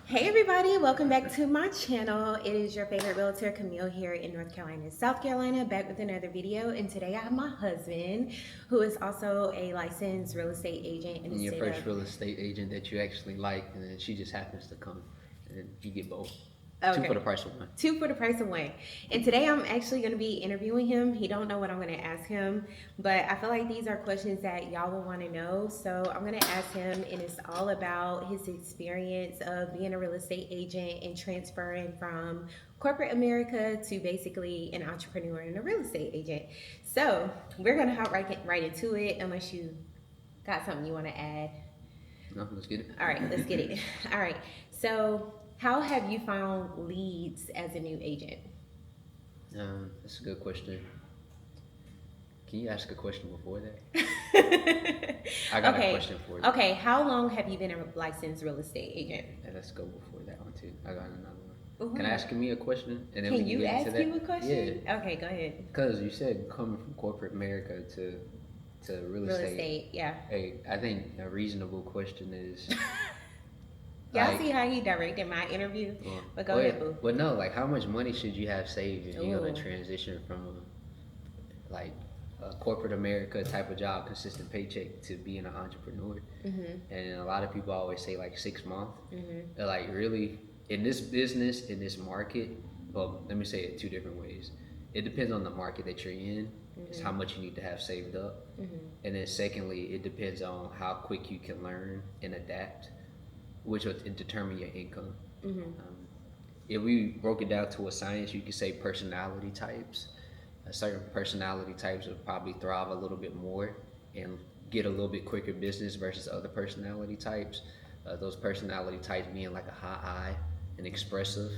Hey everybody, welcome back to my channel. It is your favorite realtor, Camille, here in North Carolina and South Carolina, back with another video. And today I have my husband, who is also a licensed real estate agent in the And your state of... first real estate agent that you actually like, and then she just happens to come, and then you get both. Two for the Okay. price of one. Two for the price of one. And today I'm actually going to be interviewing him. He don't know what I'm going to ask him, but I feel like these are questions that y'all will want to know. So I'm going to ask him, and it's all about his experience of being a real estate agent and transferring from corporate America to basically an entrepreneur and a real estate agent. So we're going to hop right into it, unless you got something you want to add. No, let's get it. All right, let's get it. All right. So, how have you found leads as a new agent? That's a good question. Can you ask a question before that? I got a Okay. question for you. Okay. How long have you been a licensed real estate agent? And let's go before that one too. I got another one. Ooh. Can I ask me a question, and then we Can can you get into ask that? you a question? Yeah. Okay, go ahead. Because you said coming from corporate America to real Real estate. estate, yeah. Hey, I think a reasonable question is Y'all see like, how he directed my interview? But go ahead, boo. But no, like how much money should you have saved if you're Ooh. gonna transition from like a corporate America type of job, consistent paycheck, to being an entrepreneur? And a lot of people always say like 6 months. They're like, really, in this business, in this market. Well, let me say it two different ways. It depends on the market that you're in. Is how much you need to have saved up. And then secondly, it depends on how quick you can learn and adapt, which will determine your income. If we broke it down to a science, you could say personality types. Certain personality types will probably thrive a little bit more and get a little bit quicker business versus other personality types. Those personality types being like a high I and expressive.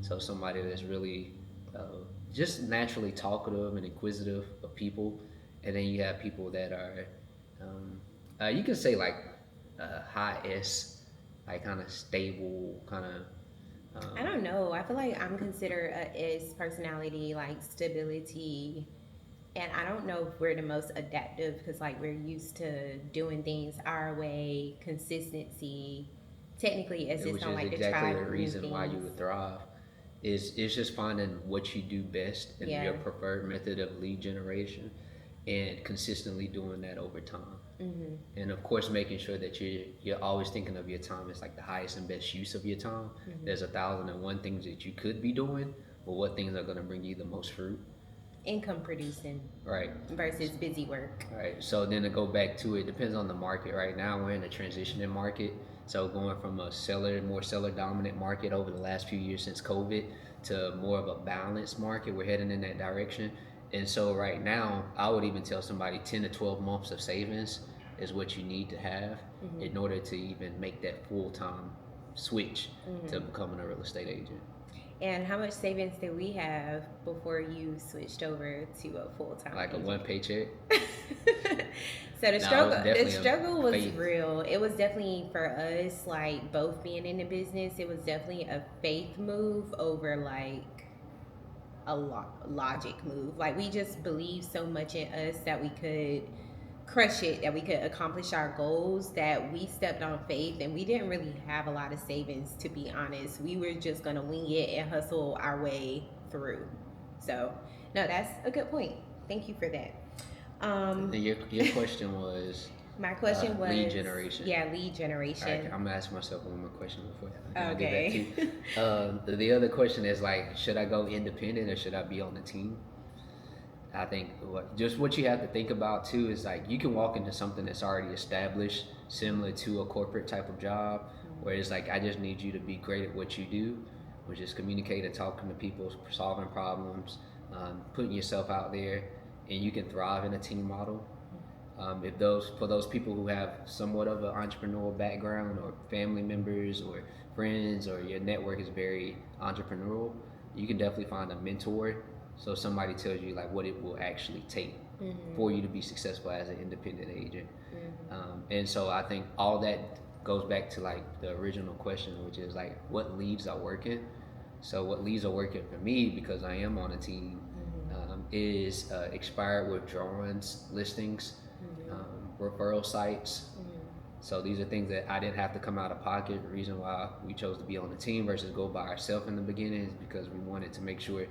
So somebody that's really just naturally talkative and inquisitive of people. And then you have people that are, you can say like high S, like kind of stable, kind of. I don't know. I feel like I'm considered a S personality, like stability. And I don't know if we're the most adaptive because, like, we're used to doing things our way, consistency. Technically, S just Which don't is like to exactly try the new reason why you things. would thrive. Is it's just finding what you do best and Yeah. your preferred method of lead generation, and consistently doing that over time. And of course, making sure that you're always thinking of your time as like the highest and best use of your time. There's 1,001 things that you could be doing, but what things are going to bring you the most fruit? Income producing Right. versus busy work. All right. So then to go back to it, depends on the market. Right now, we're in a transitioning market. So going from a more seller dominant market over the last few years since COVID to more of a balanced market, we're heading in that direction. And so right now, I would even tell somebody 10 to 12 months of savings is what you need to have in order to even make that full time switch to becoming a real estate agent. And how much savings did we have before you switched over to a full time? Like a one paycheck. So the struggle was faith. real. It was definitely for us, like both being in the business, it was definitely a faith move over like a logic move. Like we just believed so much in us that we could crush it, that we could accomplish our goals, that we stepped on faith, and we didn't really have a lot of savings, to be honest. We were just gonna wing it and hustle our way through. So no, that's a good point. Thank you for that. And your question was My question was lead generation. Yeah, lead All generation. right, I'm gonna ask myself one more question before I Okay. do that too. The other question is like, should I go independent or should I be on the team? I think what you have to think about too is like you can walk into something that's already established, similar to a corporate type of job, where it's like I just need you to be great at what you do, which is communicating, talking to people, solving problems, putting yourself out there, and you can thrive in a team model. If those for those people who have somewhat of an entrepreneurial background, or family members, or friends, or your network is very entrepreneurial, you can definitely find a mentor. So somebody tells you like what it will actually take for you to be successful as an independent agent. And so I think all that goes back to like the original question, which is like what leads are working. So what leads are working for me, because I am on a team, is expired withdrawals listings, referral sites, So these are things that I didn't have to come out of pocket. The reason why we chose to be on the team versus go by ourselves in the beginning is because we wanted to make sure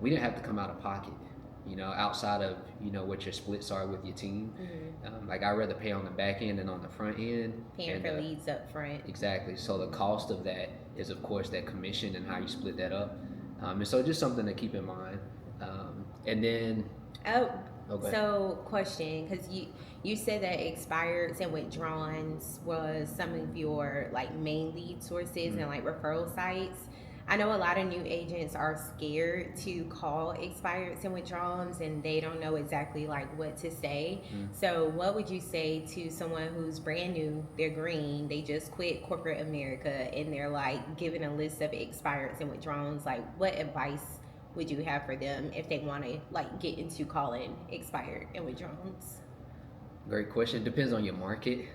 we didn't have to come out of pocket. Outside of what your splits are with your team, like I'd rather pay on the back end than on the front end. Paying for leads up front. Exactly. So the cost of that is, of course, that commission and how you split that up. And so just something to keep in mind. And then, Oh, okay. so question, because you said that expireds and withdrawals was some of your like main lead sources and like referral sites. I know a lot of new agents are scared to call expireds and withdrawals and they don't know exactly like what to say. So what would you say to someone who's brand new, they're green, they just quit corporate America and they're like given a list of expireds and withdrawals? Like what advice would you have for them if they want to like get into calling expired and withdrawals? Great question. Depends on your market,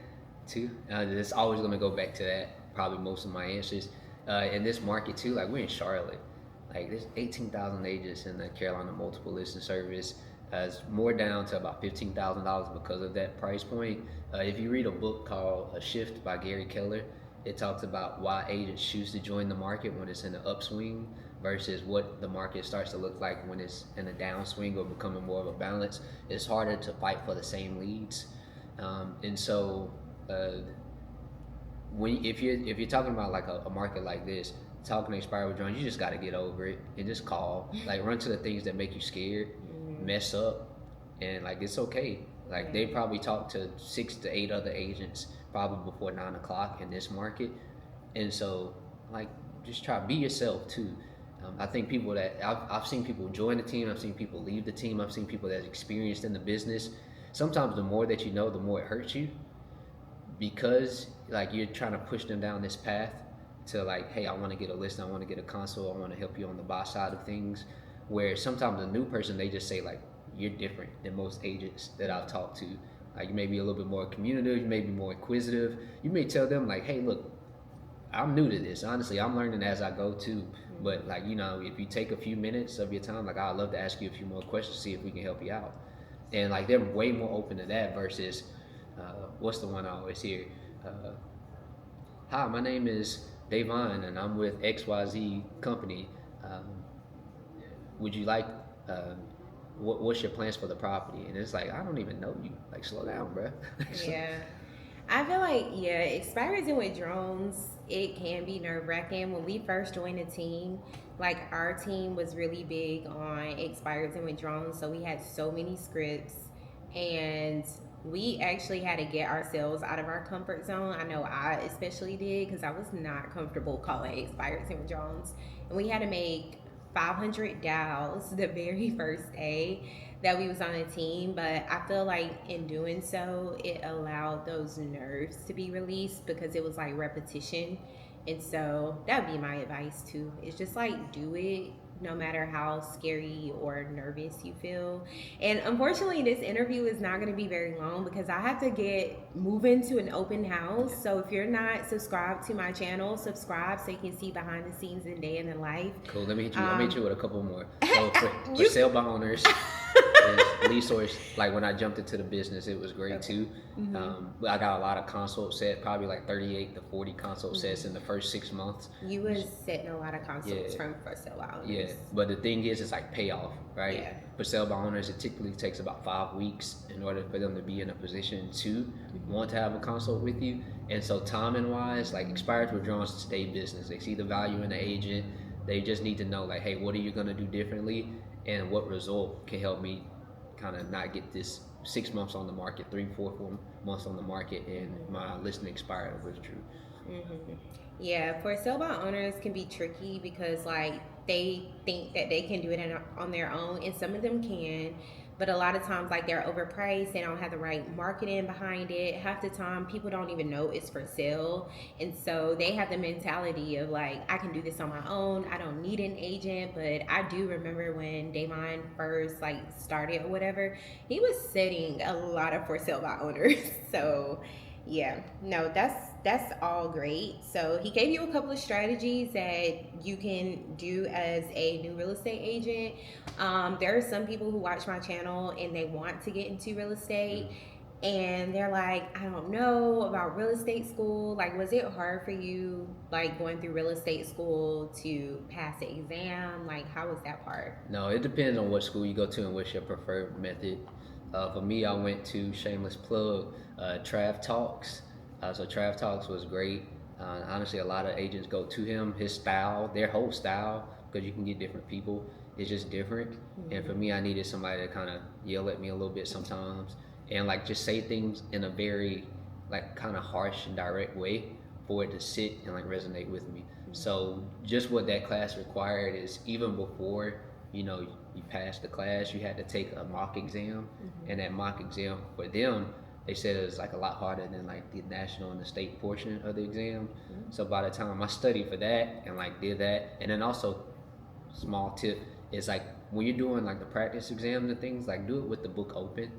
too. It's always going to go back to that. Probably most of my answers. In this market too, like we're in Charlotte, like there's 18,000 agents in the Carolina Multiple Listing Service. It's more down to about $15,000 because of that price point. If you read a book called A Shift by Gary Keller, it talks about why agents choose to join the market when it's in an upswing versus what the market starts to look like when it's in a downswing or becoming more of a balance. It's harder to fight for the same leads, and so if you're talking about like a market like this, talking to expired withdrawals, you just got to get over it and just call. Like run to the things that make you scared, mess up, and like it's okay. Like they probably talked to 6 to 8 other agents probably before 9 o'clock in this market, and so like just try be yourself too. I think people that I've seen people join the team, I've seen people leave the team, I've seen people that's experienced in the business. Sometimes the more that you know, the more it hurts you because like you're trying to push them down this path to like, hey, I want to get a listing, I want to get a console, I want to help you on the buy side of things. Where sometimes a new person they just say like, you're different than most agents that I've talked to. Like you may be a little bit more communicative, you may be more inquisitive. You may tell them like, hey, look, I'm new to this. Honestly, I'm learning as I go too. But like if you take a few minutes of your time, like I'd love to ask you a few more questions, see if we can help you out. And like they're way more open to that versus what's the one I always hear? Uh, Hi, my name is Davon, and I'm with XYZ company. Um, would you like? Uh, what's your plans for the property? And it's like I don't even know you. Like slow down, bro. Yeah. I feel like, yeah, expireds with drones, it can be nerve wracking. When we first joined the team, like our team was really big on expireds with drones. So we had so many scripts and we actually had to get ourselves out of our comfort zone. I know I especially did because I was not comfortable calling expireds with drones. And we had to make 500 dials the very first day that we was on a team, but I feel like in doing so it allowed those nerves to be released because it was like repetition. And so that would be my advice too. It's just like do it no matter how scary or nervous you feel. And unfortunately this interview is not going to be very long because I have to get moving to an open house. So if you're not subscribed to my channel, subscribe so you can see behind the scenes and day in the life. Cool. Let me hit you. Let me hit you with a couple more. So for sale by owners, lead source. Like when I jumped into the business, it was great too. I got a lot of consult set, probably like 38 to 40 consult sets in the first 6 months. You was setting a lot of consults from for sale by owners. Yeah, but the thing is, it's like payoff, right? Yeah. For sale by owners, it typically takes about 5 weeks in order for them to be in a position to want to have a consult with you. And so timing wise, like expireds withdrawals stay business. They see the value in the agent. They just need to know like, hey, what are you gonna do differently, and what result can help me kind of not get this 6 months on the market, 3, 4 months on the market, and my listing expired or withdrew. Yeah, for sale by owners can be tricky because like they think that they can do it on their own, and some of them can, but a lot of times like they're overpriced, they don't have the right marketing behind it. Half the time people don't even know it's for sale, and so they have the mentality of like, I can do this on my own, I don't need an agent. But I do remember when Damon first like started or whatever, he was setting a lot of for sale by owners. So yeah, no, that's all great. So he gave you a couple of strategies that you can do as a new real estate agent. There are some people who watch my channel and they want to get into real estate. and they're like, I don't know about real estate school. Like, was it hard for you, like going through real estate school to pass the exam? Like, how was that part? No, it depends on what school you go to and what's your preferred method. For me, I went to shameless plug Trav Talks. So Trav Talks was great. Honestly, a lot of agents go to him. His style, their whole style, because you can get different people, is just different. And for Mm-hmm. me, I needed somebody to kind of yell at me a little bit sometimes, and like just say things in a very like kind of harsh and direct way for it to sit and like resonate with me. So just what that class required is even before you know you passed the class, you had to take a mock exam, Mm-hmm. and that mock exam for them, they said it was like a lot harder than like the national and the state portion of the exam. So by the time I studied for that and like did that, and then also small tip is like when you're doing like the practice exams and things, like do it with the book open.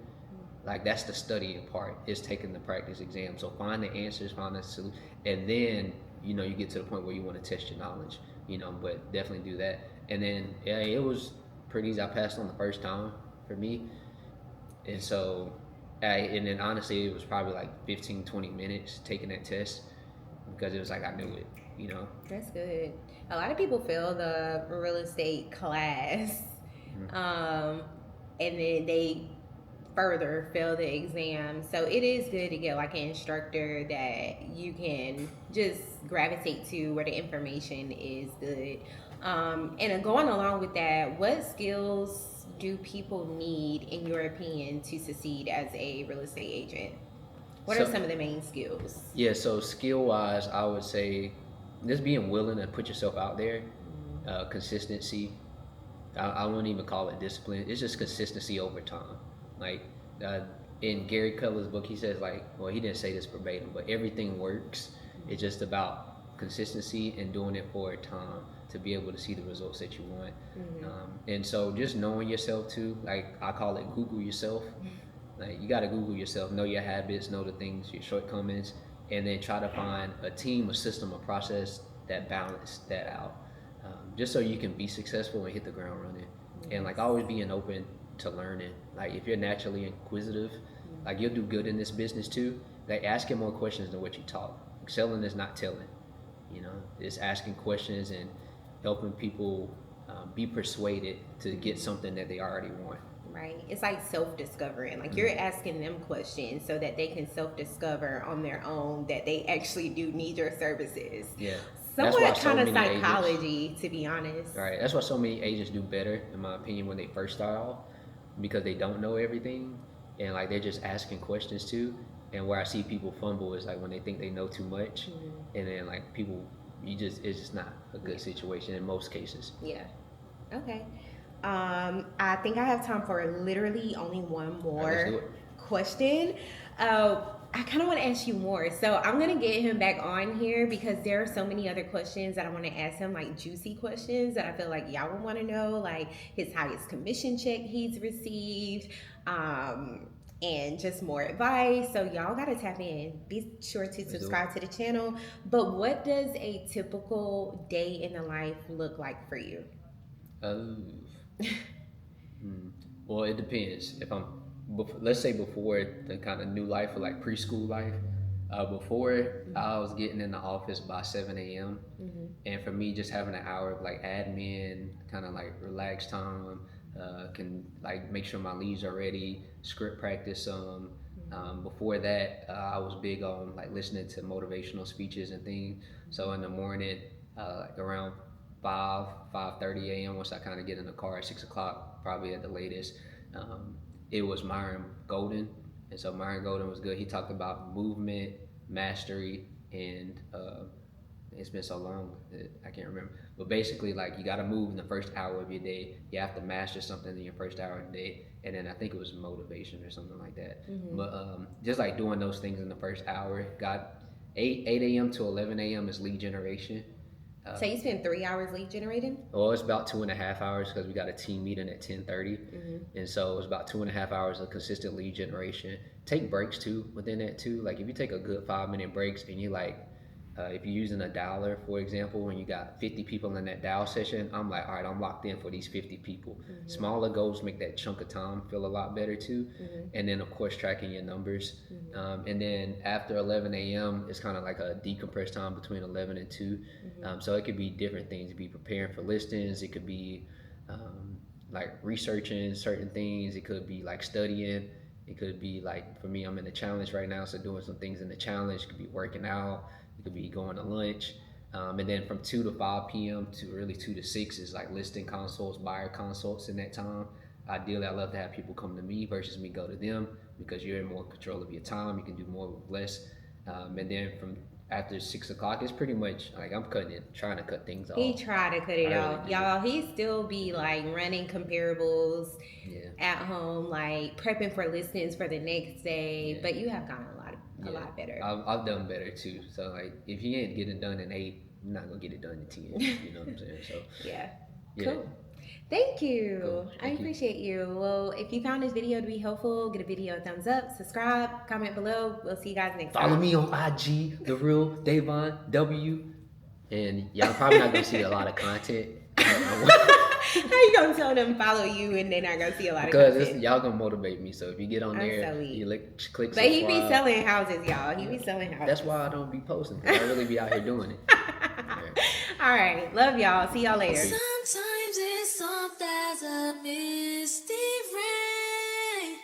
Like that's the studying part, is taking the practice exam. So find the answers, find the solution, and then you get to the point where you want to test your knowledge. But definitely do that. And then yeah, it was pretty easy. I passed on the first time for me, and so and then honestly, it was probably like 15, 20 minutes taking that test because it was like I knew it. You know. That's good. A lot of people fail the real estate class, Mm-hmm. um, and then they further fail the exam. So it is good to get like an instructor that you can just gravitate to where the information is good. And going along with that, what skills do people need, in your opinion, to succeed as a real estate agent? What are So some of the main skills? yeah, so skill wise, I would say just being willing to put yourself out there, consistency. I wouldn't even call it discipline. It's just consistency over time. Like uh, in Gary Cutler's book, he says like, well, he didn't say this verbatim, but everything works. It's just about consistency and doing it for a time to be able to see the results that you want. Mm-hmm. And so just knowing yourself too, like I call it Google yourself. Like you got to Google yourself, know your habits, know the things, your shortcomings, and then try to find a team, a system, a process that balance that out, just so you can be successful and hit the ground running. And like always being open to learning. Like if you're naturally inquisitive, like you'll do good in this business too. Like asking more questions than what you talk. Selling is not telling. It's asking questions and helping people be persuaded to get something that they already want. Right. It's like self discovering. Like you're Mm-hmm. asking them questions so that they can self discover on their own that they actually do need your services. Yeah, that's why Somewhat so kind of many agents. psychology, to be honest. Right, that's why so many agents do better, in my opinion, when they first start off, because they don't know everything, and like they're just asking questions too. And where I see people fumble is like when they think they know too much, and then like people, it's just not a good situation in most cases. Yeah. Okay. I think I have time for literally only one All right, let's do more it. question. I kind of want to ask you more. So I'm going to get him back on here because there are so many other questions that I want to ask him, like juicy questions that I feel like y'all would want to know, like his highest commission check he's received, and just more advice. So y'all got to tap in. Be sure to Let's do it. subscribe to the channel. But what does a typical day in the life look like for you? Oh. Hmm. Well, it depends. If I'm, let's say before the kind of new life or like preschool life, before I was getting in the office by 7 a.m. Mm-hmm. And for me, just having an hour of like admin, kind of like relaxed time, can like make sure my leads are ready, script practice. Before that, I was big on like listening to motivational speeches and things. So in the morning, like around 5:30 a.m. Once I kind of get in the car at 6 o'clock, probably at the latest. Um, it was Myron Golden, and so Myron Golden was good. He talked about movement, mastery, and it's been so long that I can't remember. But basically, like you got to move in the first hour of your day. You have to master something in your first hour of the day, and then I think it was motivation or something like that. Mm-hmm. But just like doing those things in the first hour, got 8 a.m. to 11 a.m. is lead generation. So you spend 3 hours lead generating? Well, it's about 2.5 hours because we got a team meeting at 10:30, and so it's about 2.5 hours of consistent lead generation. Take breaks too within that too. Like if you take a good 5 minute breaks and you like If you're using a dialer, for example, when you got 50 people in that dial session, I'm like, all right, I'm locked in for these 50 people. Smaller goals make that chunk of time feel a lot better too. And then, of course, tracking your numbers. And then after 11 a.m., it's kind of like a decompressed time between 11 and 2. So it could be different things. It could be preparing for listings. It could be like researching certain things. It could be like studying. It could be like, for me, I'm in the challenge right now, so doing some things in the challenge. It could be working out. It could be going to lunch. And then from 2 to 5 p.m. to really 2 to 6 is like listing consults, buyer consults in that time. Ideally, I love to have people come to me versus me go to them, because you're in more control of your time. You can do more with less. And then from after 6 o'clock, it's pretty much like I'm cutting it, trying to cut things He off. tried to cut it I really off, do. y'all. He still be like running comparables Yeah. at home, like prepping for listings for the next day. Yeah. But you have gotten a Yeah. lot better. I've done better too. So like, if you ain't getting done in 8, you're not gonna get it done in 10. You know what I'm saying? So Yeah. yeah. Cool. Thank you. Cool. I Thank you. appreciate you. Well, if you found this video to be helpful, give a video a thumbs up, subscribe, comment below. We'll see you guys next time. Follow me on IG, The Real Davon W. And y'all probably not gonna see a lot of content. How you gonna tell them follow you and they're not gonna see a lot of Because content? y'all gonna motivate me. So if you get on I'm there, so weak. you click But subscribe. he be selling houses, y'all. He be selling houses. That's why I don't be posting. 'Cause I really be out here doing it. All right. Love y'all. See y'all later. Sometimes it's soft as a misty rain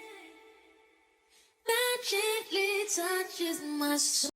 that gently touches my soul.